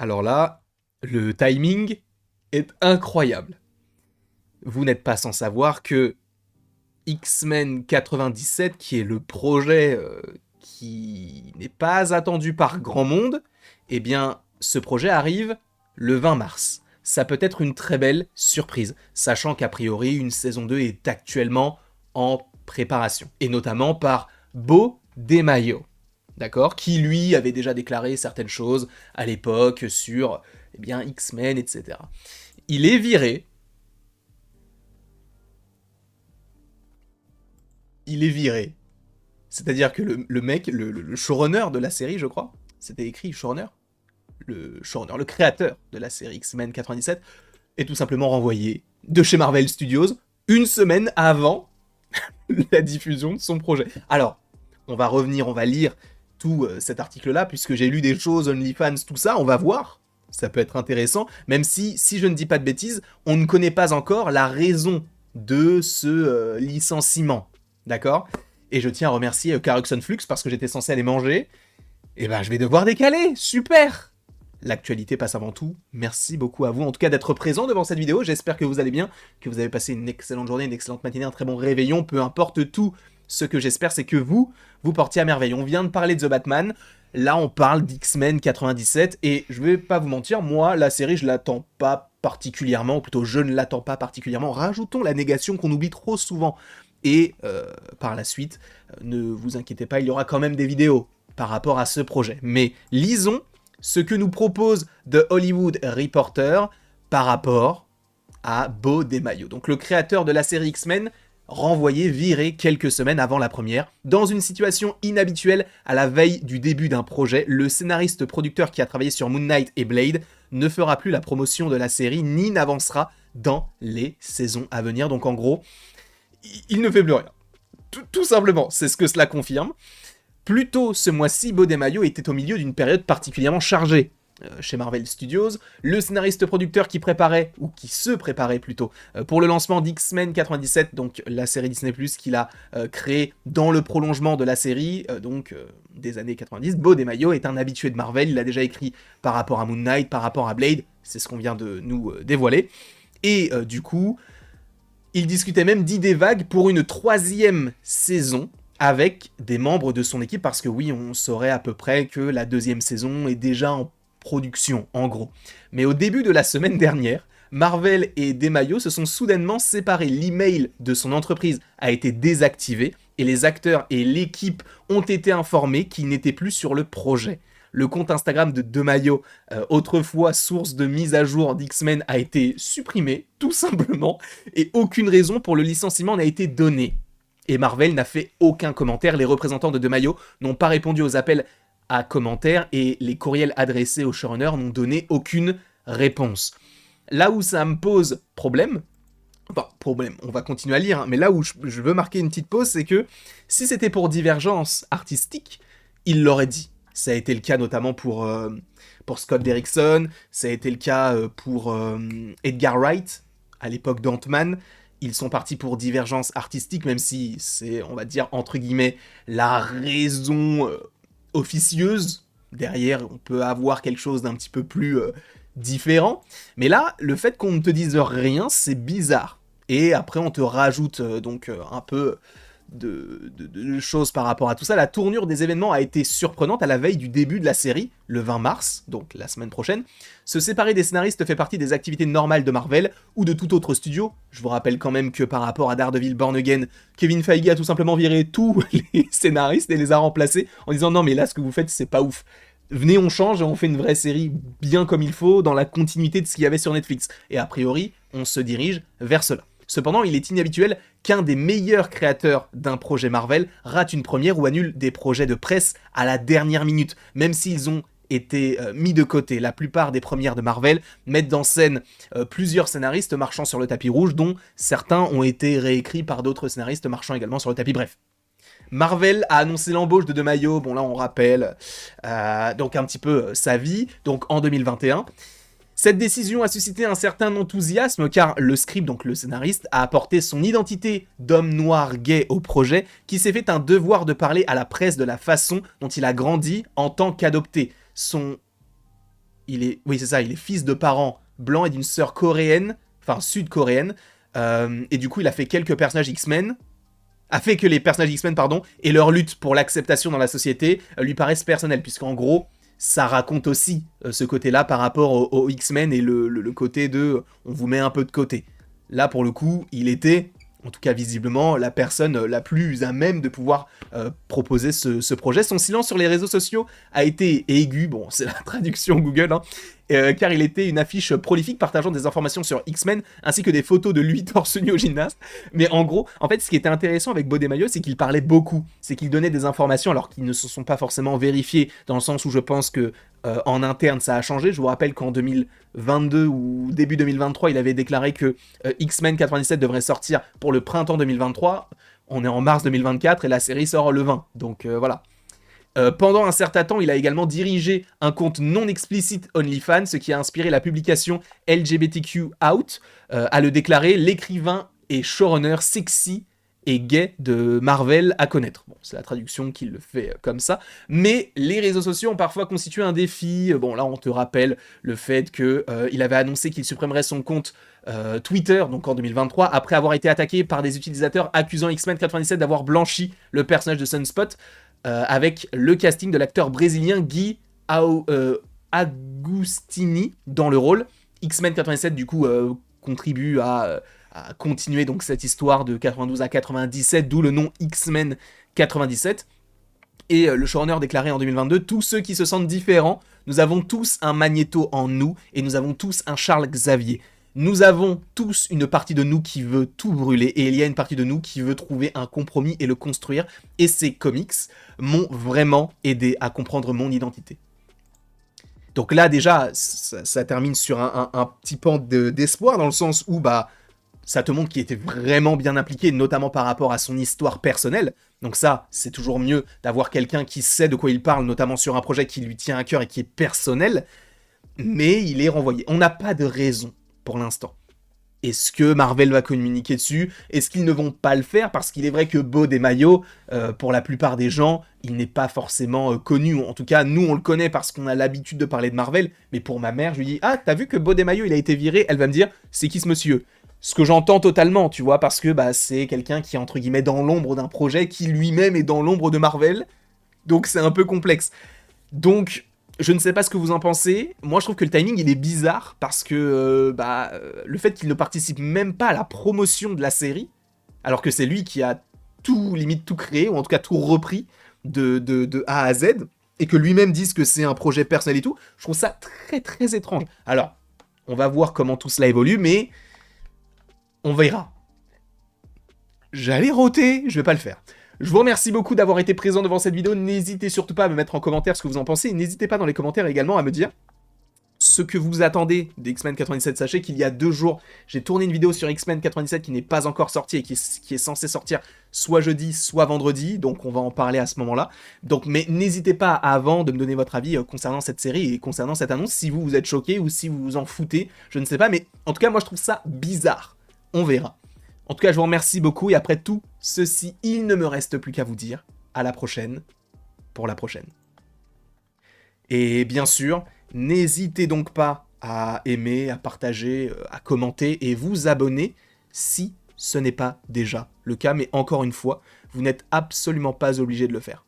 Alors là, le timing est incroyable. Vous n'êtes pas sans savoir que X-Men 97, qui est le projet qui n'est pas attendu par grand monde, eh bien, ce projet arrive le 20 mars. Ça peut être une très belle surprise, sachant qu'a priori, une saison 2 est actuellement en préparation, et notamment par Beau DeMaio, d'accord, qui lui avait déjà déclaré certaines choses à l'époque sur eh bien, X-Men, etc. Il est viré. Il est viré. C'est-à-dire que le mec, le showrunner de la série, je crois, c'était écrit showrunner, le créateur de la série X-Men 97, est tout simplement renvoyé de chez Marvel Studios une semaine avant la diffusion de son projet. Alors, on va revenir, on va lire tout cet article-là, puisque j'ai lu des choses, OnlyFans, tout ça, on va voir. Ça peut être intéressant, même si je ne dis pas de bêtises, on ne connaît pas encore la raison de ce licenciement. D'accord? Et je tiens à remercier Caruxon Flux parce que j'étais censé aller manger. Et ben, je vais devoir décaler. Super! L'actualité passe avant tout. Merci beaucoup à vous, en tout cas, d'être présent devant cette vidéo. J'espère que vous allez bien, que vous avez passé une excellente journée, une excellente matinée, un très bon réveillon. Peu importe tout, ce que j'espère, c'est que vous portiez à merveille. On vient de parler de The Batman. Là, on parle d'X-Men 97. Et je vais pas vous mentir, moi, la série, je l'attends pas particulièrement. Ou plutôt, je ne l'attends pas particulièrement. Rajoutons la négation qu'on oublie trop souvent. Et par la suite, ne vous inquiétez pas, il y aura quand même des vidéos par rapport à ce projet. Mais lisons ce que nous propose The Hollywood Reporter par rapport à Beau DeMaio. Donc le créateur de la série X-Men, renvoyé, viré quelques semaines avant la première. Dans une situation inhabituelle à la veille du début d'un projet, le scénariste-producteur qui a travaillé sur Moon Knight et Blade ne fera plus la promotion de la série ni n'avancera dans les saisons à venir. Donc en gros, il ne fait plus rien. Tout simplement, c'est ce que cela confirme. Plus tôt ce mois-ci, Beau DeMaio était au milieu d'une période particulièrement chargée. Chez Marvel Studios, le scénariste-producteur qui préparait, ou qui se préparait plutôt, pour le lancement d'X-Men 97, donc la série Disney+, qu'il a créée dans le prolongement de la série, des années 90, Beau DeMaio est un habitué de Marvel, il a déjà écrit par rapport à Moon Knight, par rapport à Blade, c'est ce qu'on vient de nous dévoiler, et du coup, il discutait même d'idées vagues pour une 3e saison avec des membres de son équipe, parce que oui, on saurait à peu près que la 2e saison est déjà en production, en gros. Mais au début de la semaine dernière, Marvel et DeMaio se sont soudainement séparés. L'email de son entreprise a été désactivé, et les acteurs et l'équipe ont été informés qu'ils n'étaient plus sur le projet. Le compte Instagram de DeMaio, autrefois source de mise à jour d'X-Men, a été supprimé, tout simplement, et aucune raison pour le licenciement n'a été donnée. Et Marvel n'a fait aucun commentaire, les représentants de DeMaio n'ont pas répondu aux appels à commentaires, et les courriels adressés au showrunner n'ont donné aucune réponse. Là où ça me pose problème, on va continuer à lire, hein, mais là où je veux marquer une petite pause, c'est que si c'était pour divergence artistique, il l'aurait dit. Ça a été le cas notamment pour Scott Derrickson, ça a été le cas pour Edgar Wright, à l'époque d'Ant-Man. Ils sont partis pour divergence artistique, même si c'est, on va dire, entre guillemets, la raison officieuse. Derrière, on peut avoir quelque chose d'un petit peu plus différent. Mais là, le fait qu'on ne te dise rien, c'est bizarre. Et après, on te rajoute un peu de choses par rapport à tout ça. La tournure des événements a été surprenante à la veille du début de la série, le 20 mars, donc la semaine prochaine. Se séparer des scénaristes fait partie des activités normales de Marvel ou de tout autre studio. Je vous rappelle quand même que par rapport à Daredevil Born Again, Kevin Feige a tout simplement viré tous les scénaristes et les a remplacés en disant non mais là ce que vous faites c'est pas ouf. Venez, on change et on fait une vraie série bien comme il faut, dans la continuité de ce qu'il y avait sur Netflix. Et a priori, on se dirige vers cela. Cependant, il est inhabituel qu'un des meilleurs créateurs d'un projet Marvel rate une première ou annule des projets de presse à la dernière minute, même s'ils ont été mis de côté. La plupart des premières de Marvel mettent en scène plusieurs scénaristes marchant sur le tapis rouge, dont certains ont été réécrits par d'autres scénaristes marchant également sur le tapis. Bref. Marvel a annoncé l'embauche de DeMaio, bon là on rappelle, donc un petit peu sa vie, donc en 2021. Cette décision a suscité un certain enthousiasme car le script, donc le scénariste, a apporté son identité d'homme noir gay au projet qui s'est fait un devoir de parler à la presse de la façon dont il a grandi en tant qu'adopté. Son Oui, c'est ça, il est fils de parents blancs et d'une sœur coréenne, enfin sud-coréenne. Et du coup, il a fait quelques personnages X-Men, a fait que les personnages X-Men, pardon, et leur lutte pour l'acceptation dans la société lui paraissent personnels, puisqu'en gros, ça raconte aussi ce côté-là par rapport aux X-Men et le côté de on vous met un peu de côté. Là, pour le coup, il était, en tout cas visiblement, la personne la plus à même de pouvoir proposer ce projet. Son silence sur les réseaux sociaux a été aigu, bon, c'est la traduction Google, hein, car il était une affiche prolifique partageant des informations sur X-Men ainsi que des photos de lui torse nu au gymnase. Mais en gros, en fait, ce qui était intéressant avec Beau Desmaillots, c'est qu'il parlait beaucoup, c'est qu'il donnait des informations alors qu'ils ne se sont pas forcément vérifiées, dans le sens où je pense que en interne ça a changé. Je vous rappelle qu'en 2022 ou début 2023, il avait déclaré que X-Men 97 devrait sortir pour le printemps 2023. On est en mars 2024 et la série sort le 20. Donc voilà. Pendant un certain temps, il a également dirigé un compte non explicite OnlyFans, ce qui a inspiré la publication LGBTQ Out à le déclarer l'écrivain et showrunner sexy et gay de Marvel à connaître. Bon, c'est la traduction qui le fait comme ça. Mais les réseaux sociaux ont parfois constitué un défi. Bon, là, on te rappelle le fait qu'il avait annoncé qu'il supprimerait son compte Twitter, donc en 2023, après avoir été attaqué par des utilisateurs accusant X-Men 97 d'avoir blanchi le personnage de Sunspot, avec le casting de l'acteur brésilien Guy Agustini dans le rôle. X-Men 87 du coup contribue à continuer donc cette histoire de 92 à 97, d'où le nom X-Men 97. Et le showrunner déclarait en 2022 « Tous ceux qui se sentent différents, nous avons tous un Magnéto en nous et nous avons tous un Charles Xavier. Nous avons tous une partie de nous qui veut tout brûler et il y a une partie de nous qui veut trouver un compromis et le construire. Et ces comics m'ont vraiment aidé à comprendre mon identité. » Donc là déjà, ça termine sur un petit pan d'espoir dans le sens où bah ça te montre qu'il était vraiment bien impliqué, notamment par rapport à son histoire personnelle. Donc ça, c'est toujours mieux d'avoir quelqu'un qui sait de quoi il parle, notamment sur un projet qui lui tient à cœur et qui est personnel. Mais il est renvoyé. On n'a pas de raison pour l'instant. Est-ce que Marvel va communiquer dessus? Est-ce qu'ils ne vont pas le faire? Parce qu'il est vrai que Beau Desmaillots, pour la plupart des gens, il n'est pas forcément connu. En tout cas, nous, on le connaît parce qu'on a l'habitude de parler de Marvel. Mais pour ma mère, je lui dis « Ah, t'as vu que Beau Desmaillots, il a été viré ?» Elle va me dire « C'est qui ce monsieur ?» Ce que j'entends totalement, tu vois, parce que bah, c'est quelqu'un qui est entre guillemets dans l'ombre d'un projet qui lui-même est dans l'ombre de Marvel. Donc c'est un peu complexe. Donc, je ne sais pas ce que vous en pensez. Moi, je trouve que le timing, il est bizarre parce que le fait qu'il ne participe même pas à la promotion de la série, alors que c'est lui qui a limite tout créé, ou en tout cas tout repris de A à Z, et que lui-même dise que c'est un projet personnel et tout, je trouve ça très très étrange. Alors, on va voir comment tout cela évolue, mais on verra. J'allais rôter, je vais pas le faire. Je vous remercie beaucoup d'avoir été présent devant cette vidéo. N'hésitez surtout pas à me mettre en commentaire ce que vous en pensez. N'hésitez pas dans les commentaires également à me dire ce que vous attendez de X-Men 97. Sachez qu'il y a 2 jours, j'ai tourné une vidéo sur X-Men 97 qui n'est pas encore sortie et qui est censée sortir soit jeudi, soit vendredi. Donc on va en parler à ce moment-là. Donc, mais n'hésitez pas avant de me donner votre avis concernant cette série et concernant cette annonce, si vous êtes choqué ou si vous vous en foutez. Je ne sais pas, mais en tout cas, moi je trouve ça bizarre. On verra. En tout cas, je vous remercie beaucoup et après tout ceci, il ne me reste plus qu'à vous dire à la prochaine pour la prochaine. Et bien sûr, n'hésitez donc pas à aimer, à partager, à commenter et vous abonner si ce n'est pas déjà le cas. Mais encore une fois, vous n'êtes absolument pas obligé de le faire.